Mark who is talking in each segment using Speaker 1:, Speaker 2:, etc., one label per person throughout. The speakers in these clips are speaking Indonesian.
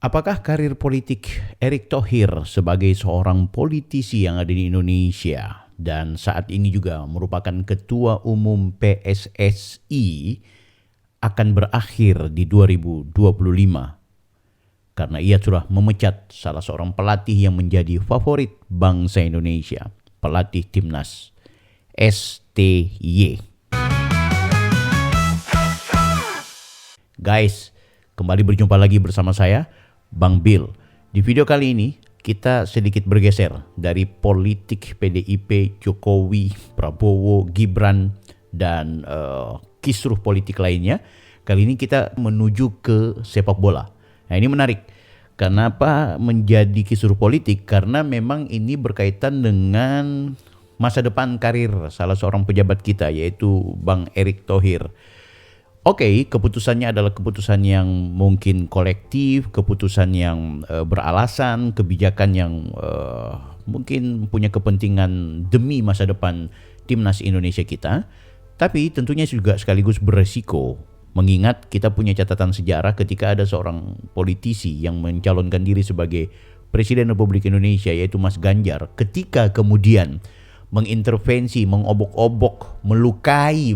Speaker 1: Apakah karir politik Erick Thohir sebagai seorang politisi yang ada di Indonesia dan saat ini juga merupakan Ketua Umum PSSI akan berakhir di 2025? Karena ia sudah memecat salah seorang pelatih yang menjadi favorit bangsa Indonesia, pelatih timnas STY. Guys, kembali berjumpa lagi bersama saya, Bang Bill. Di video kali ini kita sedikit bergeser dari politik PDIP, Jokowi, Prabowo, Gibran, dan kisruh politik lainnya. Kali ini kita menuju ke sepak bola. Nah, ini menarik. Kenapa menjadi kisruh politik? Karena memang ini berkaitan dengan masa depan karir salah seorang pejabat kita, yaitu Bang Erick Thohir. Oke, keputusannya adalah keputusan yang mungkin kolektif, keputusan yang beralasan, kebijakan yang mungkin punya kepentingan demi masa depan timnas Indonesia kita. Tapi tentunya juga sekaligus beresiko, mengingat kita punya catatan sejarah ketika ada seorang politisi yang mencalonkan diri sebagai Presiden Republik Indonesia, yaitu Mas Ganjar, ketika kemudian mengintervensi, mengobok-obok, melukai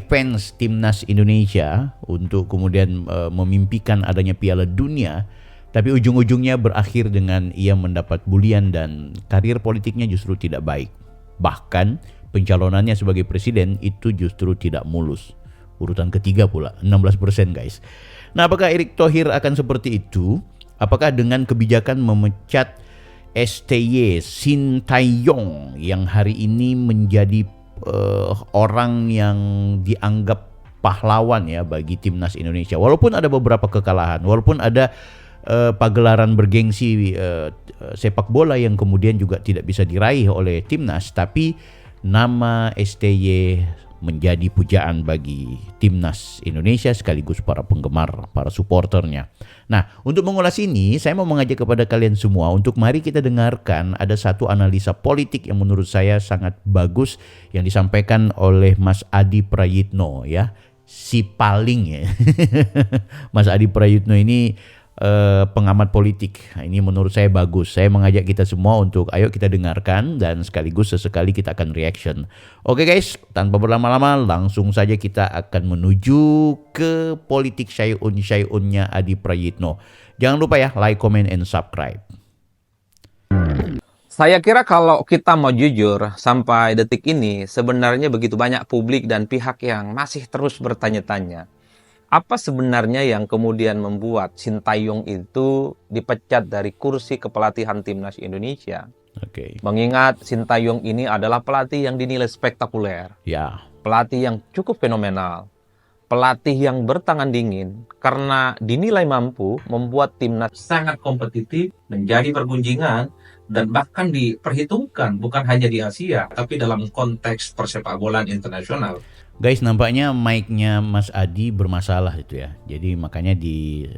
Speaker 1: fans timnas Indonesia untuk kemudian memimpikan adanya Piala Dunia, tapi ujung-ujungnya berakhir dengan ia mendapat bulian dan karir politiknya justru tidak baik. Bahkan pencalonannya sebagai presiden itu justru tidak mulus. Urutan ketiga pula, 16% guys. Nah, apakah Erick Thohir akan seperti itu? Apakah dengan kebijakan memecat STY Sintayong yang hari ini menjadi orang yang dianggap pahlawan ya bagi timnas Indonesia, walaupun ada beberapa kekalahan, walaupun ada pagelaran bergengsi sepak bola yang kemudian juga tidak bisa diraih oleh timnas, tapi nama STY menjadi pujaan bagi timnas Indonesia sekaligus para penggemar, para supporternya. Nah, untuk mengulas ini, saya mau mengajak kepada kalian semua untuk mari kita dengarkan ada satu analisa politik yang menurut saya sangat bagus yang disampaikan oleh Mas Adi Prayitno ya, si paling ya. Mas Adi Prayitno ini pengamat politik. Nah, ini menurut saya bagus. Saya mengajak kita semua untuk ayo kita dengarkan dan sekaligus sesekali kita akan reaction. Oke guys, tanpa berlama-lama langsung saja kita akan menuju ke politik syai'un-syai'unnya Adi Prayitno. Jangan lupa ya like, comment, and subscribe.
Speaker 2: Saya kira kalau kita mau jujur, sampai detik ini sebenarnya begitu banyak publik dan pihak yang masih terus bertanya-tanya. Apa sebenarnya yang kemudian membuat Sintayong itu dipecat dari kursi kepelatihan timnas Indonesia?
Speaker 1: Oke.
Speaker 2: Mengingat Sintayong ini adalah pelatih yang dinilai spektakuler.
Speaker 1: Ya.
Speaker 2: Pelatih yang cukup fenomenal. Pelatih yang bertangan dingin karena dinilai mampu membuat timnas sangat kompetitif, menjadi pergunjingan, dan bahkan diperhitungkan bukan hanya di Asia, tapi dalam konteks persepak bolaan internasional.
Speaker 1: Guys, nampaknya mic-nya Mas Adi bermasalah itu ya. Jadi makanya di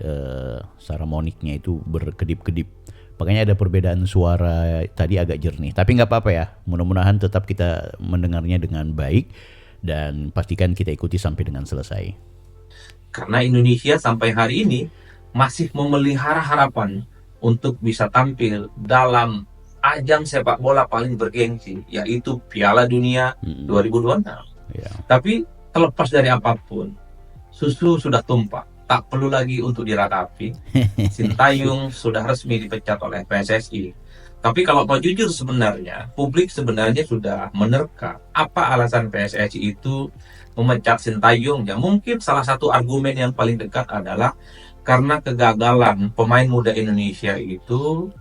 Speaker 1: saramonic-nya itu berkedip-kedip. Makanya ada perbedaan suara tadi agak jernih. Tapi nggak apa-apa ya. Mudah-mudahan tetap kita mendengarnya dengan baik. Dan pastikan kita ikuti sampai dengan selesai.
Speaker 3: Karena Indonesia sampai hari ini masih memelihara harapan untuk bisa tampil dalam ajang sepak bola paling bergengsi, yaitu Piala Dunia 2026.
Speaker 1: Ya.
Speaker 3: Tapi terlepas dari apapun, susu sudah tumpah, tak perlu lagi untuk diratapi. Sintayong sudah resmi dipecat oleh PSSI. Tapi kalau mau jujur sebenarnya, publik sebenarnya sudah menerka apa alasan PSSI itu memecat Sintayong. Ya, mungkin salah satu argumen yang paling dekat adalah karena kegagalan pemain muda Indonesia itu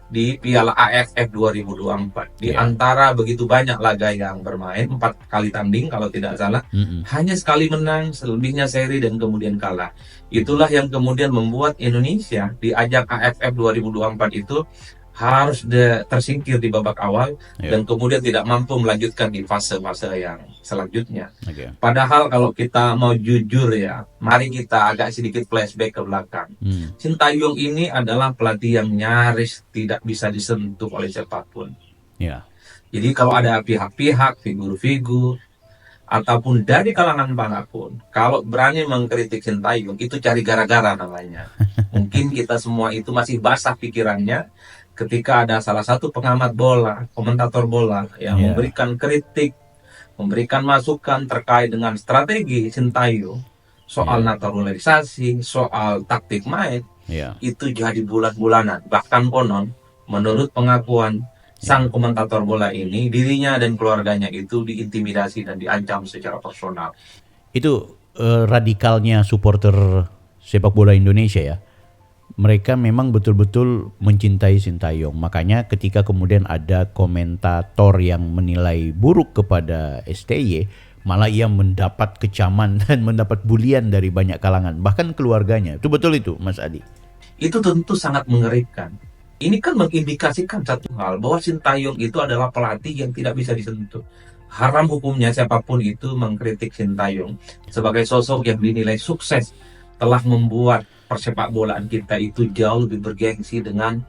Speaker 3: di Piala AFF 2024. Di antara begitu banyak laga yang bermain, 4 kali tanding kalau tidak salah, hanya sekali menang, selebihnya seri dan kemudian kalah. Itulah yang kemudian membuat Indonesia di ajang AFF 2024 itu harus tersingkir di babak awal dan kemudian tidak mampu melanjutkan di fase-fase yang selanjutnya. Padahal kalau kita mau jujur ya, mari kita agak sedikit flashback ke belakang. Sintayong ini adalah pelatih yang nyaris tidak bisa disentuh oleh siapapun. Jadi kalau ada pihak-pihak, figur-figur, ataupun dari kalangan manapun, kalau berani mengkritik Sintayong, itu cari gara-gara namanya. Mungkin kita semua itu masih basah pikirannya ketika ada salah satu pengamat bola, komentator bola yang memberikan kritik, memberikan masukan terkait dengan strategi Sintayong, soal naturalisasi, soal taktik main, itu jadi bulan-bulanan. Bahkan konon, menurut pengakuan sang komentator bola ini, dirinya dan keluarganya itu diintimidasi dan diancam secara personal.
Speaker 1: Itu radikalnya supporter sepak bola Indonesia ya. Mereka memang betul-betul mencintai Sintayong. Makanya ketika kemudian ada komentator yang menilai buruk kepada STY, malah ia mendapat kecaman dan mendapat bulian dari banyak kalangan, bahkan keluarganya. Itu betul itu, Mas Adi?
Speaker 3: Itu tentu sangat mengerikan. Ini kan mengindikasikan satu hal, bahwa Sintayong itu adalah pelatih yang tidak bisa disentuh. Haram hukumnya siapapun itu mengkritik Sintayong sebagai sosok yang dinilai sukses, telah membuat persepak bolaan kita itu jauh lebih bergengsi dengan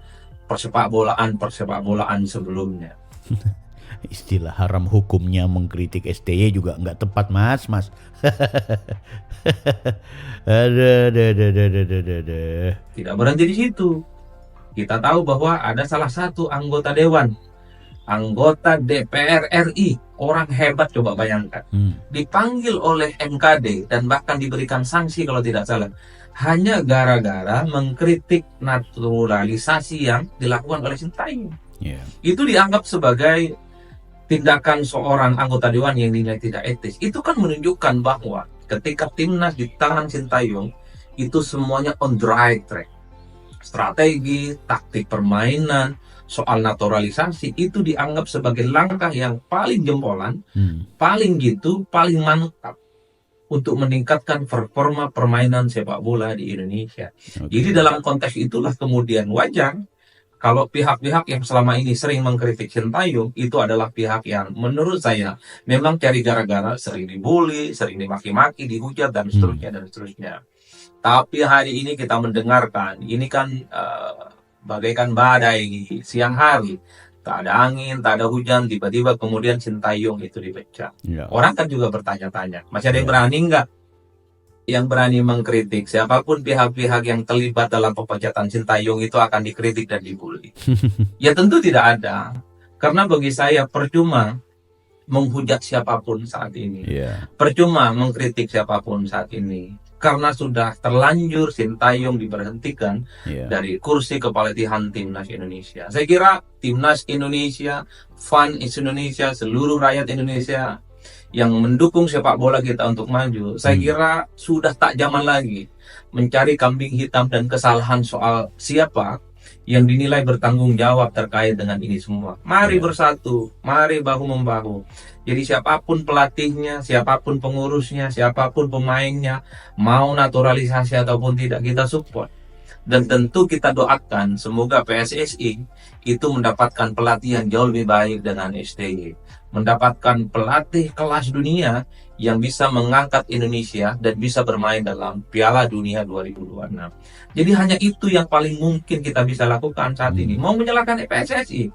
Speaker 3: persepak bolaan sebelumnya.
Speaker 1: Istilah haram hukumnya mengkritik STY juga nggak tepat, Mas.
Speaker 3: Tidak berhenti di situ. Kita tahu bahwa ada salah satu anggota dewan, anggota DPR RI, orang hebat, coba bayangkan, dipanggil oleh MKD dan bahkan diberikan sanksi kalau tidak salah, hanya gara-gara mengkritik naturalisasi yang dilakukan oleh Sintayong. Itu dianggap sebagai tindakan seorang anggota dewan yang dinilai tidak etis. Itu kan menunjukkan bahwa ketika timnas di tangan Sintayong, itu semuanya on the right track. Strategi, taktik permainan, soal naturalisasi itu dianggap sebagai langkah yang paling jempolan, paling mantap untuk meningkatkan performa permainan sepak bola di Indonesia. Jadi dalam konteks itulah kemudian wajar kalau pihak-pihak yang selama ini sering mengkritik Sintayong itu adalah pihak yang menurut saya memang cari gara-gara, sering dibully, sering dimaki-maki, dihujat dan seterusnya. Tapi hari ini kita mendengarkan, ini kan bagaikan badai di siang hari. Tak ada angin, tak ada hujan, tiba-tiba kemudian Sintayong itu dipecah. Orang kan juga bertanya-tanya, masih ada yang berani nggak? Yang berani mengkritik, siapapun pihak-pihak yang terlibat dalam pemecatan Sintayong itu akan dikritik dan dibully. Ya tentu tidak ada. Karena bagi saya percuma menghujat siapapun saat ini. Percuma mengkritik siapapun saat ini. Karena sudah terlanjur Sintayong diberhentikan dari kursi kepelatihan Timnas Indonesia. Saya kira Timnas Indonesia, fans Indonesia, seluruh rakyat Indonesia yang mendukung sepak bola kita untuk maju, saya kira sudah tak zaman lagi mencari kambing hitam dan kesalahan soal siapa yang dinilai bertanggung jawab terkait dengan ini semua. Mari bersatu, mari bahu-membahu. Jadi siapapun pelatihnya, siapapun pengurusnya, siapapun pemainnya, mau naturalisasi ataupun tidak, kita support. Dan tentu kita doakan semoga PSSI itu mendapatkan pelatih yang jauh lebih baik dengan STY. Mendapatkan pelatih kelas dunia yang bisa mengangkat Indonesia dan bisa bermain dalam Piala Dunia 2026. Jadi hanya itu yang paling mungkin kita bisa lakukan saat ini. Mau menyalahkan PSSI,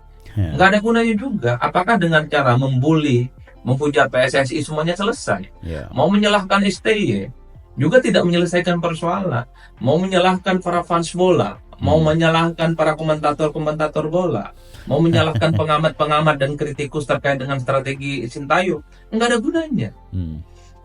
Speaker 3: nggak ada gunanya juga. Apakah dengan cara membuli, menghujat PSSI semuanya selesai? Mau menyalahkan STY juga tidak menyelesaikan persoalan. Mau menyalahkan para fans bola, mau menyalahkan para komentator-komentator bola, mau menyalahkan pengamat-pengamat dan kritikus terkait dengan strategi Sintayong, nggak ada gunanya.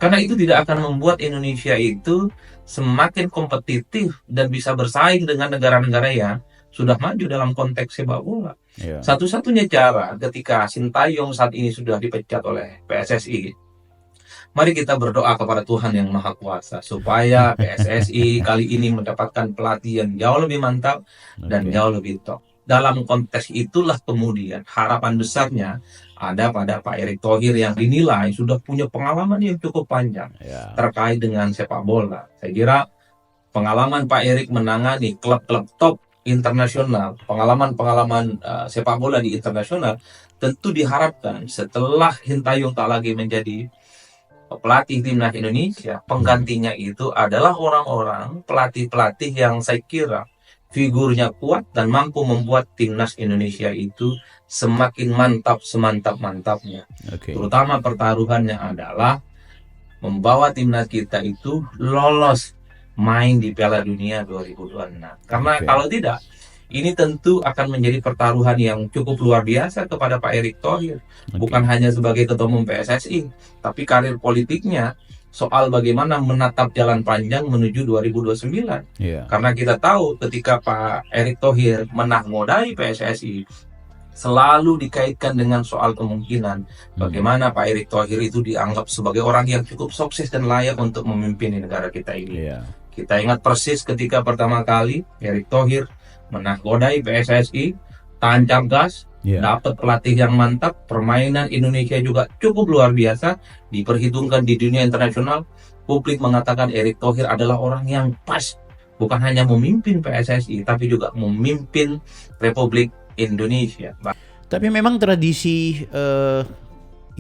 Speaker 3: Karena itu tidak akan membuat Indonesia itu semakin kompetitif dan bisa bersaing dengan negara-negara yang sudah maju dalam konteks sepak bola. Satu-satunya cara ketika Sintayong saat ini sudah dipecat oleh PSSI, mari kita berdoa kepada Tuhan yang Maha Kuasa supaya PSSI kali ini mendapatkan pelatih yang jauh lebih mantap dan jauh lebih top. Dalam konteks itulah kemudian harapan besarnya ada pada Pak Erick Thohir yang dinilai sudah punya pengalaman yang cukup panjang terkait dengan sepak bola. Saya kira pengalaman Pak Erick menangani klub-klub top internasional, pengalaman-pengalaman sepak bola di internasional, tentu diharapkan setelah Sintayong tak lagi menjadi pelatih Timnas Indonesia, penggantinya itu adalah orang-orang pelatih-pelatih yang saya kira figurnya kuat dan mampu membuat Timnas Indonesia itu semakin mantap semantap-mantapnya. Terutama pertaruhannya adalah membawa timnas kita itu lolos main di Piala Dunia 2026. Karena
Speaker 1: Oke.
Speaker 3: kalau tidak, ini tentu akan menjadi pertaruhan yang cukup luar biasa kepada Pak Erick Thohir.
Speaker 1: Oke.
Speaker 3: Bukan hanya sebagai Ketua Umum PSSI, tapi karir politiknya soal bagaimana menatap jalan panjang menuju 2029.
Speaker 1: Iya.
Speaker 3: Karena kita tahu ketika Pak Erick Thohir menahkodai PSSI, selalu dikaitkan dengan soal kemungkinan bagaimana Pak Erick Thohir itu dianggap sebagai orang yang cukup sukses dan layak untuk memimpin negara kita ini.
Speaker 1: Iya.
Speaker 3: Kita ingat persis ketika pertama kali Erick Thohir menahkodai PSSI, tancap gas,
Speaker 1: Iya.
Speaker 3: dapat pelatih yang mantap, permainan Indonesia juga cukup luar biasa, diperhitungkan di dunia internasional. Publik mengatakan Erick Thohir adalah orang yang pas, bukan hanya memimpin PSSI, tapi juga memimpin Republik Indonesia.
Speaker 1: Tapi memang tradisi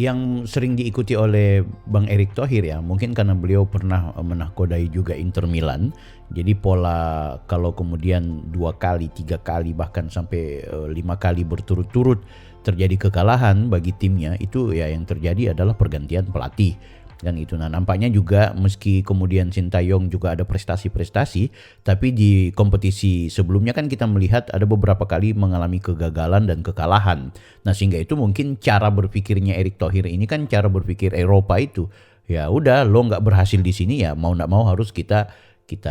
Speaker 1: yang sering diikuti oleh Bang Erick Thohir ya, mungkin karena beliau pernah menahkodai juga Inter Milan. Jadi pola kalau kemudian 2 kali, 3 kali, bahkan sampai 5 kali berturut-turut terjadi kekalahan bagi timnya, itu ya yang terjadi adalah pergantian pelatih. Dan itu, nah nampaknya juga meski kemudian Sintayong juga ada prestasi-prestasi, tapi di kompetisi sebelumnya kan kita melihat ada beberapa kali mengalami kegagalan dan kekalahan. Nah sehingga itu mungkin cara berpikirnya Erick Thohir ini kan cara berpikir Eropa itu, ya udah lo nggak berhasil di sini ya mau nggak mau harus kita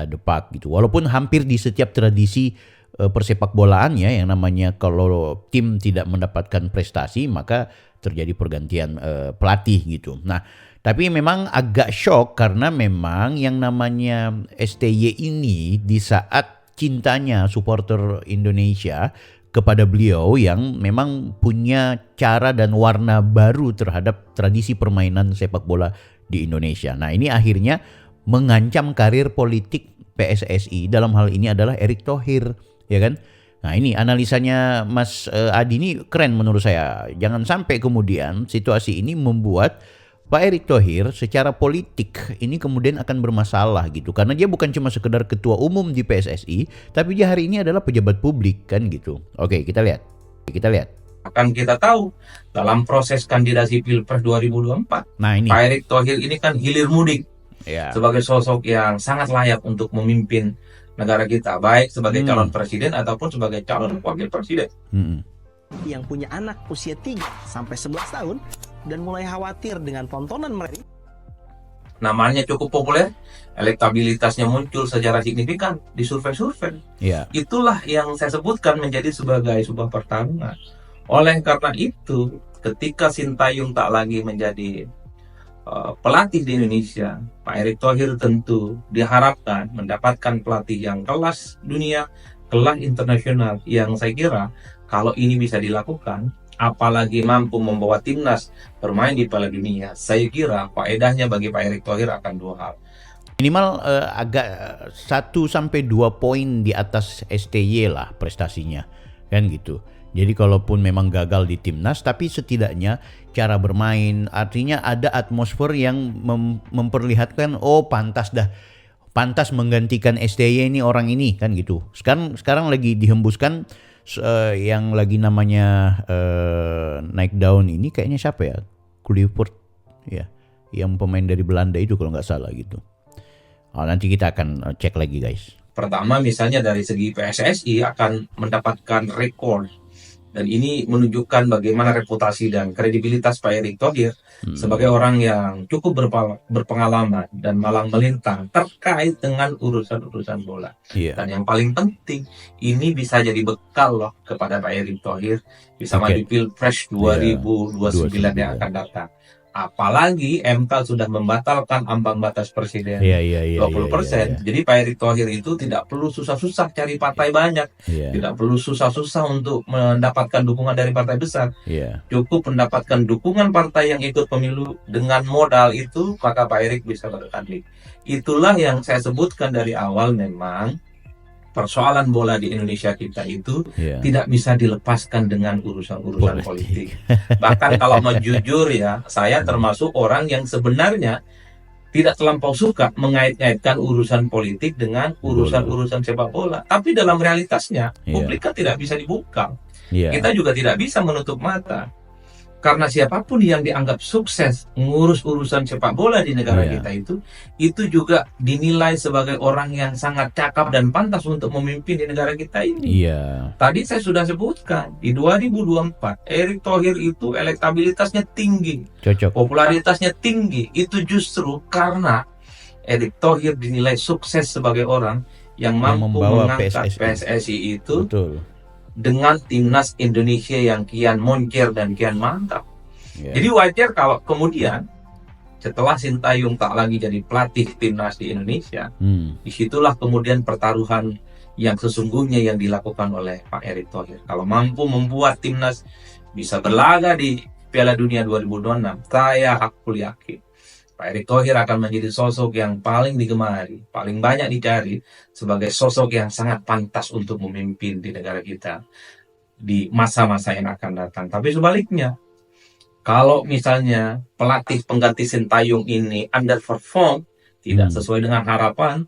Speaker 1: depak gitu. Walaupun hampir di setiap tradisi persepak bolaan ya yang namanya kalau tim tidak mendapatkan prestasi maka terjadi pergantian pelatih gitu. Nah tapi memang agak shock karena memang yang namanya STY ini di saat cintanya supporter Indonesia kepada beliau yang memang punya cara dan warna baru terhadap tradisi permainan sepak bola di Indonesia. Nah ini akhirnya mengancam karir politik PSSI, dalam hal ini adalah Erick Thohir, ya kan? Nah ini analisanya Mas Adi ini keren menurut saya. Jangan sampai kemudian situasi ini membuat Pak Erick Thohir secara politik ini kemudian akan bermasalah gitu. Karena dia bukan cuma sekedar ketua umum di PSSI, tapi dia hari ini adalah pejabat publik kan gitu. Oke, kita lihat.
Speaker 3: Akan kita tahu dalam proses kandidasi Pilpres 2024,
Speaker 1: Nah ini.
Speaker 3: Pak Erick Thohir ini kan hilir mudik
Speaker 1: Ya.
Speaker 3: sebagai sosok yang sangat layak untuk memimpin negara kita, baik sebagai calon presiden ataupun sebagai calon wakil presiden.
Speaker 4: Yang punya anak usia 3 sampai 11 tahun dan mulai khawatir dengan tontonan mereka.
Speaker 3: Namanya cukup populer, elektabilitasnya muncul secara signifikan di survei-survei.
Speaker 1: Ya.
Speaker 3: Itulah yang saya sebutkan menjadi sebagai sebuah pertarungan. Oleh karena itu, ketika Sintayong tak lagi menjadi pelatih di Indonesia, Pak Erick Thohir tentu diharapkan mendapatkan pelatih yang kelas dunia, kelas internasional, yang saya kira kalau ini bisa dilakukan, apalagi mampu membawa timnas bermain di Piala Dunia, saya kira faedahnya bagi Pak Erick Thohir akan 2 hal.
Speaker 1: Minimal agak 1-2 poin di atas STY lah prestasinya, kan gitu. Jadi kalaupun memang gagal di timnas, tapi setidaknya cara bermain, artinya ada atmosfer yang memperlihatkan oh pantas menggantikan STY ini orang ini kan gitu. Sekarang lagi dihembuskan yang lagi namanya naik daun ini kayaknya siapa ya? Kluivert ya, yang pemain dari Belanda itu kalau nggak salah gitu. Nanti kita akan cek lagi guys.
Speaker 3: Pertama misalnya dari segi PSSI akan mendapatkan rekor, dan ini menunjukkan bagaimana reputasi dan kredibilitas Pak Erick Thohir sebagai orang yang cukup berpengalaman dan malang melintang terkait dengan urusan-urusan bola. Dan yang paling penting, ini bisa jadi bekal loh kepada Pak Erick Thohir bisa maju Pilpres 2029 yang akan datang. Apalagi MK sudah membatalkan ambang batas presiden 20%. Jadi Pak Erick Thohir itu tidak perlu susah-susah cari partai banyak, tidak perlu susah-susah untuk mendapatkan dukungan dari partai besar. Cukup mendapatkan dukungan partai yang ikut pemilu dengan modal itu, maka Pak Erick bisa bertanding. Itulah yang saya sebutkan dari awal, memang persoalan bola di Indonesia kita itu tidak bisa dilepaskan dengan urusan-urusan politik. Bahkan kalau mau jujur ya, saya termasuk orang yang sebenarnya tidak terlampau suka mengait-ngaitkan urusan politik dengan urusan-urusan sepak bola. Tapi dalam realitasnya, publik kan tidak bisa dibuka. Kita juga tidak bisa menutup mata. Karena siapapun yang dianggap sukses ngurus urusan sepak bola di negara
Speaker 1: Iya.
Speaker 3: kita itu juga dinilai sebagai orang yang sangat cakap dan pantas untuk memimpin di negara kita ini.
Speaker 1: Iya.
Speaker 3: Tadi saya sudah sebutkan, di 2024, Erick Thohir itu elektabilitasnya tinggi,
Speaker 1: Cocok.
Speaker 3: popularitasnya tinggi. Itu justru karena Erick Thohir dinilai sukses sebagai orang yang mampu
Speaker 1: membawa
Speaker 3: mengangkat
Speaker 1: PSSI.
Speaker 3: PSSI itu
Speaker 1: Betul.
Speaker 3: dengan timnas Indonesia yang kian moncer dan kian mantap.
Speaker 1: Ya.
Speaker 3: Jadi wajar kalau kemudian setelah Sintayong tak lagi jadi pelatih timnas di Indonesia, disitulah kemudian pertaruhan yang sesungguhnya yang dilakukan oleh Pak Erick Thohir. Kalau mampu membuat timnas bisa berlaga di Piala Dunia 2026, saya aku yakin Pak Erick Thohir akan menjadi sosok yang paling digemari, paling banyak dicari sebagai sosok yang sangat pantas untuk memimpin di negara kita di masa-masa yang akan datang. Tapi sebaliknya, kalau misalnya pelatih pengganti Sintayong ini underperform, tidak sesuai dengan harapan,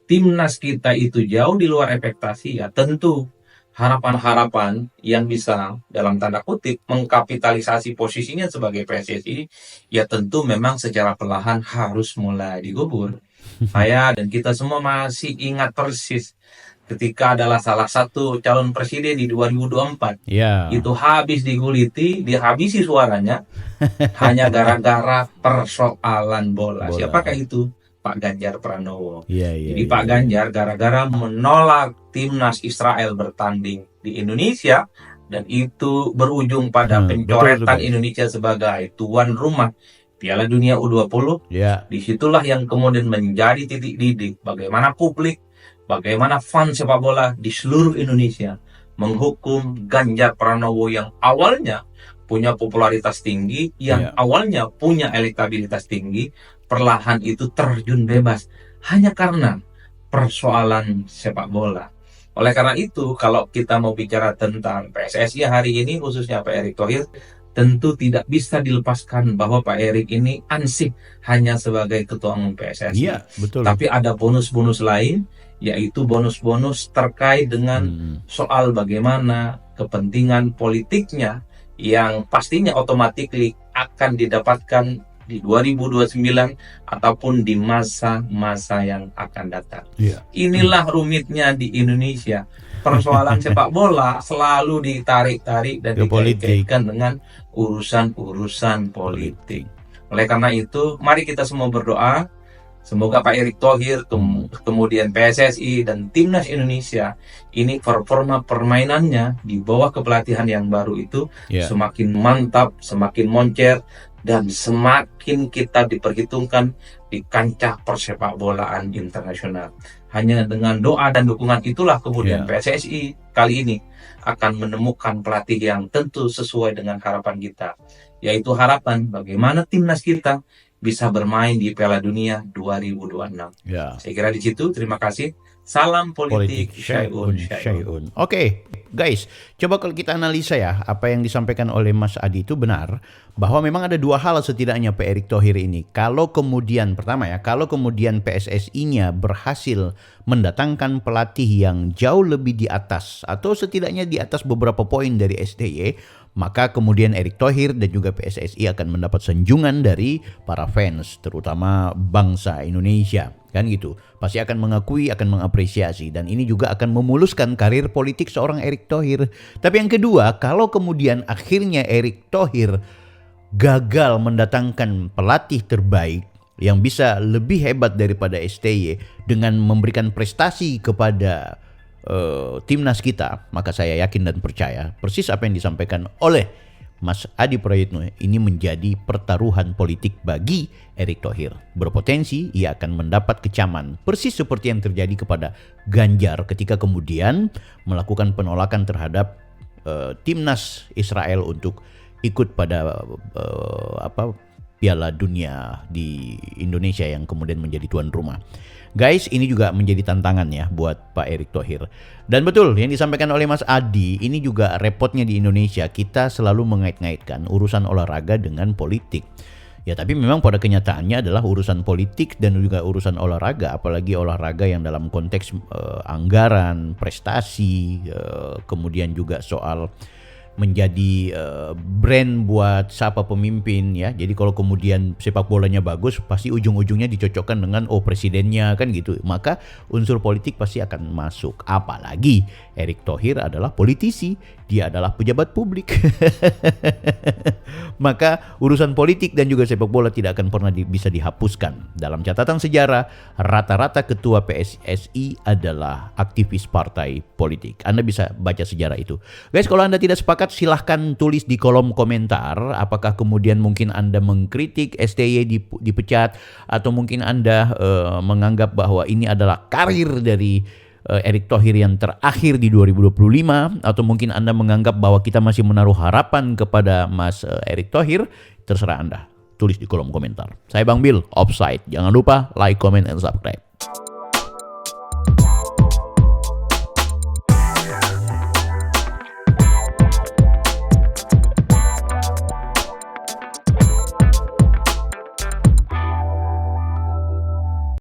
Speaker 3: timnas kita itu jauh di luar ekspektasi, ya tentu harapan-harapan yang bisa dalam tanda kutip mengkapitalisasi posisinya sebagai PSSI, ya tentu memang secara perlahan harus mulai digubur. Saya dan kita semua masih ingat persis ketika adalah salah satu calon presiden di 2024
Speaker 1: Ya.
Speaker 3: itu habis diguliti, dihabisi suaranya hanya gara-gara persoalan bola.
Speaker 1: Bola.
Speaker 3: Siapakah itu? Pak Ganjar Pranowo.
Speaker 1: Iya.
Speaker 3: Jadi Pak Ganjar gara-gara menolak timnas Israel bertanding di Indonesia dan itu berujung pada pencoretan
Speaker 1: betul.
Speaker 3: Indonesia sebagai tuan rumah Piala Dunia U20.
Speaker 1: Ya.
Speaker 3: Disitulah yang kemudian menjadi titik didih bagaimana publik, bagaimana fans sepak bola di seluruh Indonesia menghukum Ganjar Pranowo yang awalnya punya popularitas tinggi, yang awalnya punya elektabilitas tinggi, perlahan itu terjun bebas hanya karena persoalan sepak bola. Oleh karena itu, kalau kita mau bicara tentang PSSI hari ini, khususnya Pak Erick Thohir, tentu tidak bisa dilepaskan bahwa Pak Erick ini ansih hanya sebagai ketua umum PSSI.
Speaker 1: Iya, betul.
Speaker 3: Tapi ada bonus-bonus lain, yaitu bonus-bonus terkait dengan soal bagaimana kepentingan politiknya yang pastinya otomatis akan didapatkan di 2029 ataupun di masa-masa yang akan datang.
Speaker 1: Iya.
Speaker 3: Inilah rumitnya di Indonesia. Persoalan sepak bola selalu ditarik-tarik dan dikaitkan dengan urusan-urusan politik. Oleh karena itu, mari kita semua berdoa semoga Pak Erick Thohir, kemudian PSSI dan Timnas Indonesia ini performa permainannya di bawah kepelatihan yang baru itu semakin mantap, semakin moncer, dan semakin kita diperhitungkan di kancah persepak bolaan internasional. Hanya dengan doa dan dukungan itulah kemudian PSSI kali ini akan menemukan pelatih yang tentu sesuai dengan harapan kita, yaitu harapan bagaimana timnas kita bisa bermain di Piala Dunia 2026. Saya kira di situ. Terima kasih. Salam politik syai'un.
Speaker 1: Oke, guys, coba kalau kita analisa ya, apa yang disampaikan oleh Mas Adi itu benar, bahwa memang ada dua hal setidaknya Pak Erick Thohir ini. Kalau kemudian, pertama ya, kalau kemudian PSSI-nya berhasil mendatangkan pelatih yang jauh lebih di atas, atau setidaknya di atas beberapa poin dari STY, maka kemudian Erick Thohir dan juga PSSI akan mendapat sanjungan dari para fans, terutama bangsa Indonesia. Kan gitu, pasti akan mengakui, akan mengapresiasi, dan ini juga akan memuluskan karir politik seorang Erick Thohir. Tapi yang kedua, kalau kemudian akhirnya Erick Thohir gagal mendatangkan pelatih terbaik yang bisa lebih hebat daripada STY dengan memberikan prestasi kepada timnas kita, maka saya yakin dan percaya persis apa yang disampaikan oleh Mas Adi Prayitno, ini menjadi pertaruhan politik bagi Erick Thohir. Berpotensi ia akan mendapat kecaman persis seperti yang terjadi kepada Ganjar ketika kemudian melakukan penolakan terhadap timnas Israel untuk ikut pada Piala Dunia di Indonesia yang kemudian menjadi tuan rumah. Guys, ini juga menjadi tantangan ya buat Pak Erick Thohir. Dan betul yang disampaikan oleh Mas Adi, ini juga repotnya di Indonesia, kita selalu mengait-ngaitkan urusan olahraga dengan politik. Ya tapi memang pada kenyataannya adalah urusan politik dan juga urusan olahraga, apalagi olahraga yang dalam konteks anggaran, prestasi, kemudian juga soal menjadi brand buat siapa pemimpin ya. Jadi kalau kemudian sepak bolanya bagus, pasti ujung-ujungnya dicocokkan dengan presidennya kan gitu. Maka unsur politik pasti akan masuk. Apalagi Erick Thohir adalah politisi, dia adalah pejabat publik. Maka urusan politik dan juga sepak bola tidak akan pernah bisa dihapuskan. Dalam catatan sejarah, rata-rata ketua PSSI adalah aktivis partai politik. Anda bisa baca sejarah itu. Guys, kalau Anda tidak sepakat, silahkan tulis di kolom komentar. Apakah kemudian mungkin Anda mengkritik STY dipecat, atau mungkin Anda menganggap bahwa ini adalah karir dari Erick Thohir yang terakhir di 2025, atau mungkin Anda menganggap bahwa kita masih menaruh harapan kepada Mas Erick Thohir. Terserah Anda. Tulis di kolom komentar. Saya Bang Bil, Offside. Jangan lupa like, comment, and subscribe.